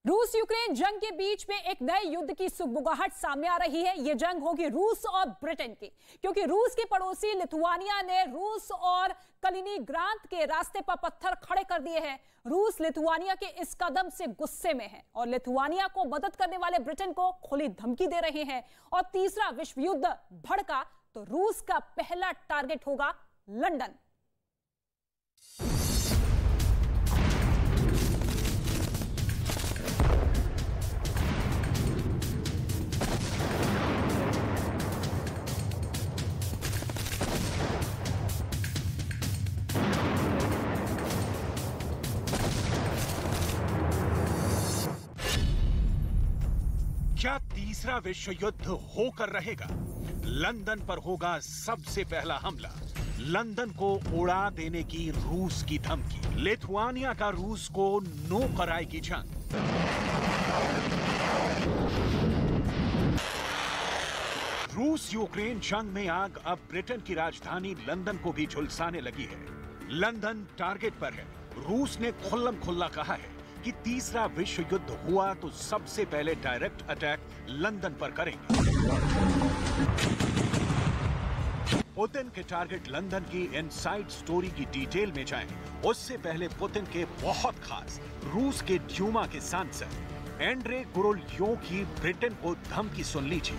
रूस यूक्रेन जंग के बीच में एक नए युद्ध की सुगबुगाहट सामने आ रही है। यह जंग होगी रूस और ब्रिटेन की, क्योंकि रूस के पड़ोसी लिथुआनिया ने रूस और कलिनिंग्राद के रास्ते पर पत्थर खड़े कर दिए हैं। रूस लिथुआनिया के इस कदम से गुस्से में है और लिथुआनिया को मदद करने वाले ब्रिटेन को खुली धमकी दे रहे हैं। और तीसरा विश्व युद्ध भड़का तो रूस का पहला टारगेट होगा लंदन। क्या तीसरा विश्व युद्ध होकर रहेगा? लंदन पर होगा सबसे पहला हमला। लंदन को उड़ा देने की रूस की धमकी। लिथुआनिया का रूस को नो कराएगी जंग। रूस यूक्रेन जंग में आग अब ब्रिटेन की राजधानी लंदन को भी झुलसाने लगी है। लंदन टारगेट पर है। रूस ने खुल्लम खुल्ला कहा है कि तीसरा विश्व युद्ध हुआ तो सबसे पहले डायरेक्ट अटैक लंदन पर करेंगे। पुतिन के टारगेट लंदन की इनसाइड स्टोरी की डिटेल में जाएं, उससे पहले पुतिन के बहुत खास रूस के ड्यूमा के सांसद एंड्रे गुरुल्योव की ब्रिटेन को धमकी सुन लीजिए।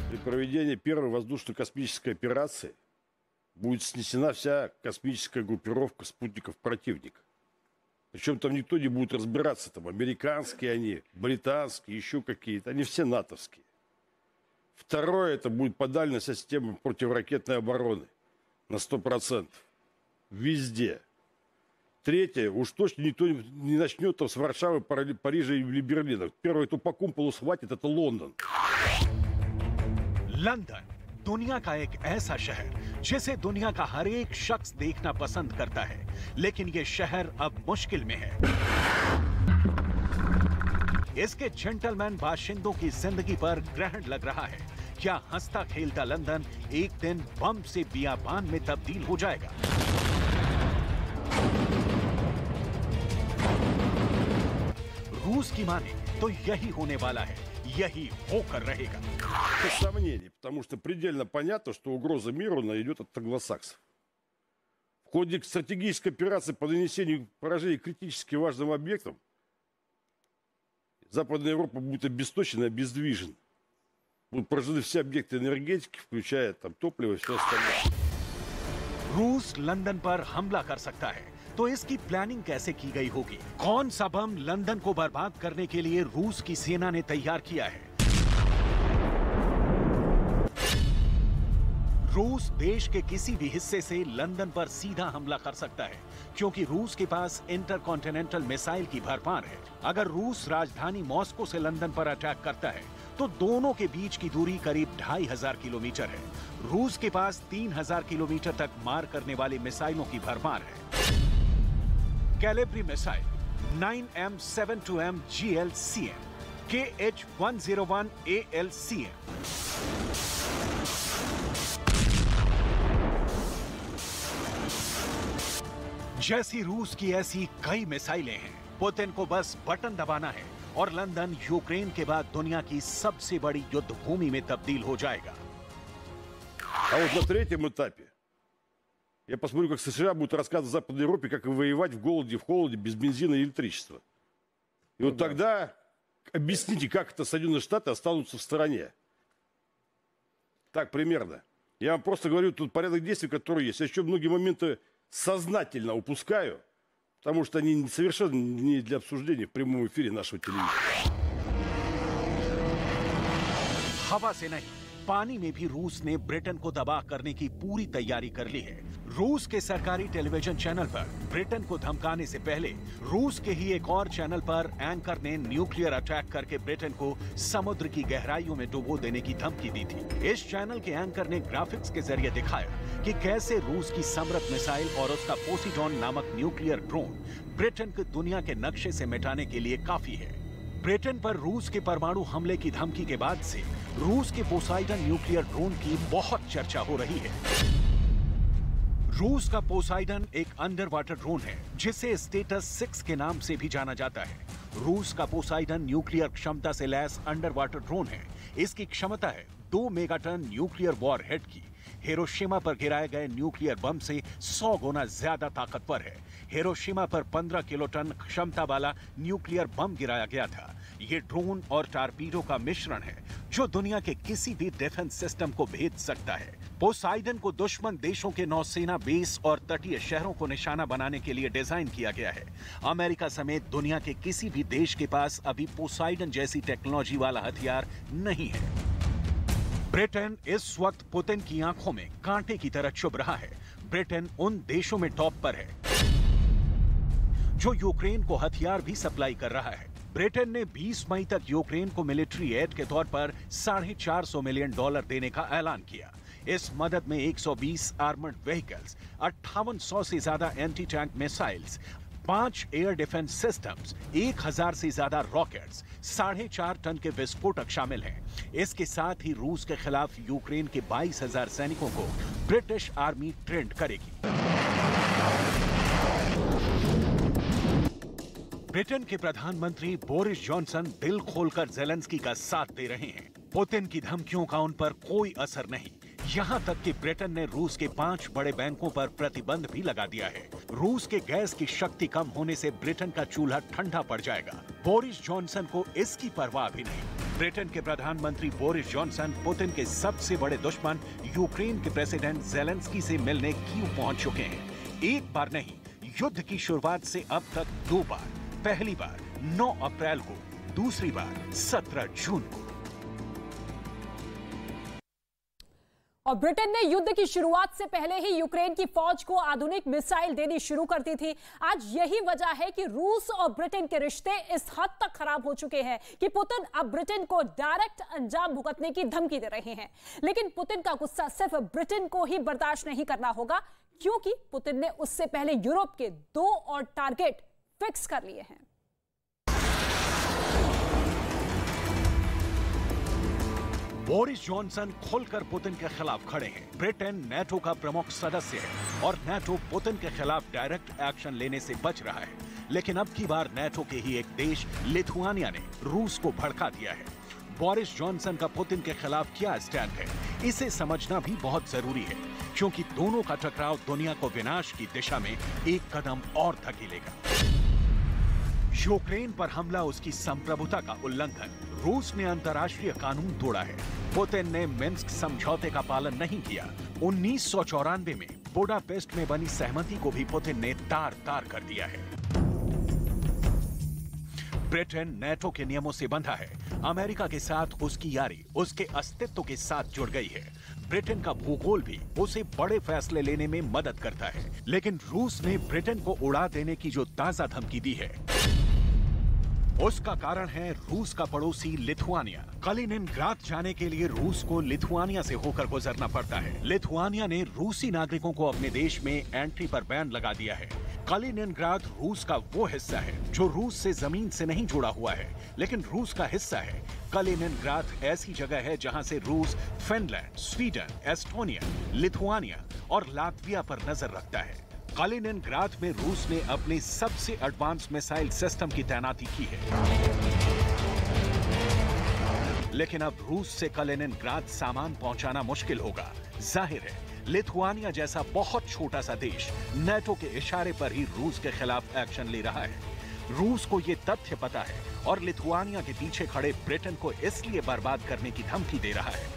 При проведении первой воздушно-космической операции будет снесена вся космическая группировка спутников противника. Причем там никто не будет разбираться, там американские они, британские, еще какие-то, они все натовские. Второе, это будет по дальности система противоракетной обороны на 100%. Везде. Третье, уж точно никто не начнет там с Варшавы, Парижа или Берлина. Первое, кто по кумполу схватит, это Лондон. लंदन दुनिया का एक ऐसा शहर जिसे दुनिया का हर एक शख्स देखना पसंद करता है, लेकिन यह शहर अब मुश्किल में है। इसके जेंटलमैन बाशिंदों की जिंदगी पर ग्रहण लग रहा है। क्या हंसता खेलता लंदन एक दिन बम से बियाबान में तब्दील हो जाएगा? रूस की माने तो यही होने वाला है, यही होकर रहेगा। Без сомнений, потому что предельно понятно, что угроза миру идет от англосаксов. В ходе стратегической операции по нанесению поражений критически важным объектам Западная Европа будет обесточена и обездвижена. Будут поражены все объекты энергетики, включая там топливо и все остальное. रूस लंदन पर हमला कर सकता है, तो इसकी प्लानिंग कैसे की गई होगी? कौन सा बम लंदन को बर्बाद करने के लिए रूस की सेना ने तैयार किया है? रूस देश के किसी भी हिस्से से लंदन पर सीधा हमला कर सकता है, क्योंकि रूस के पास इंटरकॉन्टिनेंटल मिसाइल की भरमार है। अगर रूस राजधानी मॉस्को से लंदन पर अटैक करता है, तो दोनों के बीच की दूरी करीब 2500 किलोमीटर है। रूस के पास 3000 किलोमीटर तक मार करने वाली मिसाइलों की भरमार है। कैलेब्री missile, 9M72M GLCM, KH-101 ALCM, जैसी रूस की ऐसी कई मिसाइलें हैं। पुतिन को बस बटन दबाना है और लंदन यूक्रेन के बाद दुनिया की सबसे बड़ी युद्ध भूमि में तब्दील हो जाएगा। А вот на третьем этапе я посмотрю, как США будут рассказывать Западной Европе, как воевать в голоде, в холоде, без бензина и электричества. И вот тогда объясните, как это Соединенные Штаты останутся в стороне. Так примерно. Я вам просто говорю тут порядок действий, который есть. Я еще многие моменты сознательно упускаю, потому что они совершенно не для обсуждения в прямом эфире нашего телевидения. हवा से नहीं, पानी में भी रूस ने ब्रिटेन को तबाह करने की पूरी तैयारी कर ली है। रूस के सरकारी टेलीविजन चैनल पर ब्रिटेन को धमकाने से पहले रूस के ही एक और चैनल पर एंकर ने न्यूक्लियर अटैक करके ब्रिटेन को समुद्र की गहराइयों में डुबो देने की धमकी दी थी। इस चैनल के एंकर ने ग्राफिक्स के जरिए दिखाया कि कैसे रूस की समृद्ध मिसाइल और उसका पोसीडॉन नामक न्यूक्लियर ड्रोन ब्रिटेन को दुनिया के नक्शे से मिटाने के लिए काफी है। ब्रिटेन पर रूस के परमाणु हमले की धमकी के बाद से रूस के पोसाइडन न्यूक्लियर ड्रोन की बहुत चर्चा हो रही है। रूस का पोसाइडन एक अंडर वाटर ड्रोन है जिसे स्टेटस 6 के नाम से भी जाना जाता है। रूस का पोसाइडन न्यूक्लियर क्षमता से लैस अंडर वाटर ड्रोन है। इसकी क्षमता है 2 मेगाटन न्यूक्लियर वॉरहेड की। हिरोशिमा पर गिराए गए न्यूक्लियर बम से 100 गुना ज्यादा ताकतवर है। हिरोशिमा पर 15 किलोटन क्षमता वाला न्यूक्लियर बम गिराया गया था। ये ड्रोन और टारपीडो का मिश्रण है जो दुनिया के किसी भी डिफेंस सिस्टम को भेद सकता है। पोसाइडन को दुश्मन देशों के नौसेना बेस और तटीय शहरों को निशाना बनाने के लिए डिजाइन किया गया है। अमेरिका समेत दुनिया के किसी भी देश के पास अभी पोसाइडन जैसी टेक्नोलॉजी वाला हथियार नहीं है। ब्रिटेन इस वक्त पुतिन की आंखों में कांटे की तरह चुभ रहा है। ब्रिटेन उन देशों में टॉप पर है जो यूक्रेन को हथियार भी सप्लाई कर रहा है। ब्रिटेन ने 20 मई तक यूक्रेन को मिलिट्री एड के तौर पर $450 मिलियन देने का ऐलान किया। इस मदद में 120 आर्मर्ड व्हीकल्स, 5800 से ज्यादा anti tank missiles, 5 air defence systems, 1000 से ज्यादा रॉकेट्स, 4.5 टन के विस्फोटक शामिल हैं। इसके साथ ही रूस के खिलाफ यूक्रेन के 22,000 सैनिकों को ब्रिटिश आर्मी ट्रेंड करेगी। ब्रिटेन के प्रधानमंत्री बोरिस जॉनसन दिल खोलकर जेलेंस्की का साथ दे रहे हैं। पुतिन की धमकियों का उन पर कोई असर नहीं। यहाँ तक कि ब्रिटेन ने रूस के 5 बड़े बैंकों पर प्रतिबंध भी लगा दिया है। रूस के गैस की शक्ति कम होने से ब्रिटेन का चूल्हा ठंडा पड़ जाएगा। बोरिस जॉनसन को इसकी परवाह भी नहीं। ब्रिटेन के प्रधानमंत्री बोरिस जॉनसन पुतिन के सबसे बड़े दुश्मन यूक्रेन के प्रेसिडेंट जेलेंस्की से मिलने कीव पहुंच चुके हैं। एक बार नहीं, युद्ध की शुरुआत से अब तक 2 बार। पहली बार 9 अप्रैल को, दूसरी बार 17 जून को। और ब्रिटेन ने युद्ध की शुरुआत से पहले ही यूक्रेन की फौज को आधुनिक मिसाइल देनी शुरू कर दी थी। आज यही वजह है कि रूस और ब्रिटेन के रिश्ते इस हद तक खराब हो चुके हैं कि पुतिन अब ब्रिटेन को डायरेक्ट अंजाम भुगतने की धमकी दे रहे हैं। लेकिन पुतिन का गुस्सा सिर्फ ब्रिटेन को ही बर्दाश्त नहीं करना होगा, क्योंकि पुतिन ने उससे पहले यूरोप के 2 और टारगेट फिक्स कर लिए हैं। बोरिस जॉनसन खुलकर पुतिन के खिलाफ खड़े हैं। ब्रिटेन नेटो का प्रमुख सदस्य है और नेटो पुतिन के खिलाफ डायरेक्ट एक्शन लेने से बच रहा है। लेकिन अब की बार नेटो के ही एक देश लिथुआनिया ने रूस को भड़का दिया है। बोरिस जॉनसन का पुतिन के खिलाफ क्या स्टैंड है, इसे समझना भी बहुत जरूरी है, क्योंकि दोनों का टकराव दुनिया को विनाश की दिशा में एक कदम और धकेलेगा। यूक्रेन पर हमला उसकी संप्रभुता का उल्लंघन। रूस ने अंतर्राष्ट्रीय कानून तोड़ा है। पुतिन ने मिन्स्क समझौते का पालन नहीं किया। 1994 में बुडापेस्ट में बनी सहमति को भी पुतिन ने तार-तार कर दिया है। ब्रिटेन नेटो के नियमों से बंधा है। अमेरिका के साथ उसकी यारी उसके अस्तित्व के साथ जुड़ गई है। ब्रिटेन का भूगोल भी उसे बड़े फैसले लेने में मदद करता है। लेकिन रूस ने ब्रिटेन को उड़ा देने की जो ताजा धमकी दी है, उसका कारण है रूस का पड़ोसी लिथुआनिया। कलिनिनग्राद जाने के लिए रूस को लिथुआनिया से होकर गुजरना पड़ता है। लिथुआनिया ने रूसी नागरिकों को अपने देश में एंट्री पर बैन लगा दिया है। कलिनिनग्राद रूस का वो हिस्सा है जो रूस से जमीन से नहीं जुड़ा हुआ है, लेकिन रूस का हिस्सा है। कलिनिनग्राद ऐसी जगह है जहां से रूस फिनलैंड, स्वीडन, एस्टोनिया, लिथुआनिया और लात्विया पर नजर रखता है। कलिनिनग्राद में रूस ने अपने सबसे एडवांस मिसाइल सिस्टम की तैनाती की है। लेकिन अब रूस से कलिनिनग्राद सामान पहुंचाना मुश्किल होगा। जाहिर है, लिथुआनिया जैसा बहुत छोटा सा देश नेटो के इशारे पर ही रूस के खिलाफ एक्शन ले रहा है। रूस को ये तथ्य पता है और लिथुआनिया के पीछे खड़े ब्रिटेन को इसलिए बर्बाद करने की धमकी दे रहा है।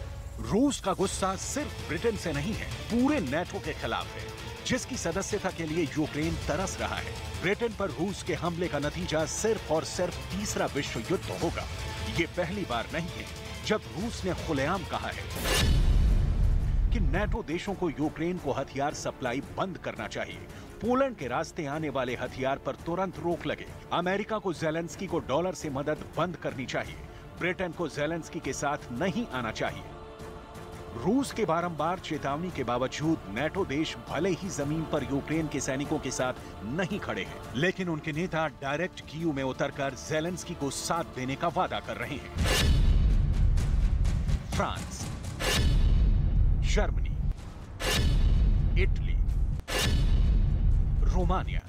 रूस का गुस्सा सिर्फ ब्रिटेन से नहीं है, पूरे नेटो के खिलाफ है, जिसकी सदस्यता के लिए यूक्रेन तरस रहा है। ब्रिटेन पर रूस के हमले का नतीजा सिर्फ और सिर्फ तीसरा विश्व युद्ध होगा। ये पहली बार नहीं है जब रूस ने खुलेआम कहा है कि नेटो देशों को यूक्रेन को हथियार सप्लाई बंद करना चाहिए। पोलैंड के रास्ते आने वाले हथियार पर तुरंत रोक लगे। अमेरिका को जेलेंस्की को डॉलर से मदद बंद करनी चाहिए। ब्रिटेन को जेलेंस्की के साथ नहीं आना चाहिए। रूस के बारंबार चेतावनी के बावजूद नेटो देश भले ही जमीन पर यूक्रेन के सैनिकों के साथ नहीं खड़े हैं, लेकिन उनके नेता डायरेक्ट कीव में उतरकर जेलेंस्की को साथ देने का वादा कर रहे हैं। France, Germany, Italy, Romania.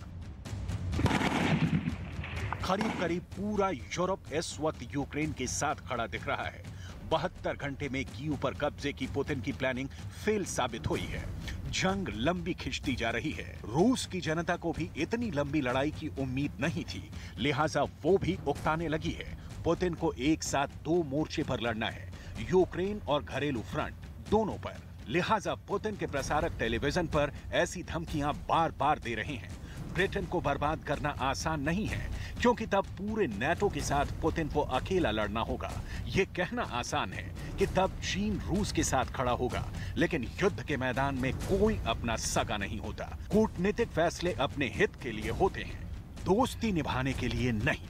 करीब करीब पूरा यूरोप इस वक्त यूक्रेन के साथ खड़ा दिख रहा है। 72 घंटे में कीव पर कब्जे की पुतिन की प्लानिंग फेल साबित हुई है। जंग लंबी खिंचती जा रही है। रूस की जनता को भी इतनी लंबी लड़ाई की उम्मीद नहीं थी, लिहाजा वो भी उकताने लगी है। पुतिन को एक साथ 2 मोर्चे पर लड़ना है, यूक्रेन और घरेलू फ्रंट दोनों पर। लिहाजा पुतिन के प्रसारक टेलीविजन पर ऐसी धमकियां बार बार दे रहे हैं। ब्रिटेन को बर्बाद करना आसान नहीं है, क्योंकि तब पूरे नेटो के साथ पुतिन को अकेला लड़ना होगा। यह कहना आसान है कि तब चीन रूस के साथ खड़ा होगा, लेकिन युद्ध के मैदान में कोई अपना सगा नहीं होता। कूटनीतिक फैसले अपने हित के लिए होते हैं, दोस्ती निभाने के लिए नहीं।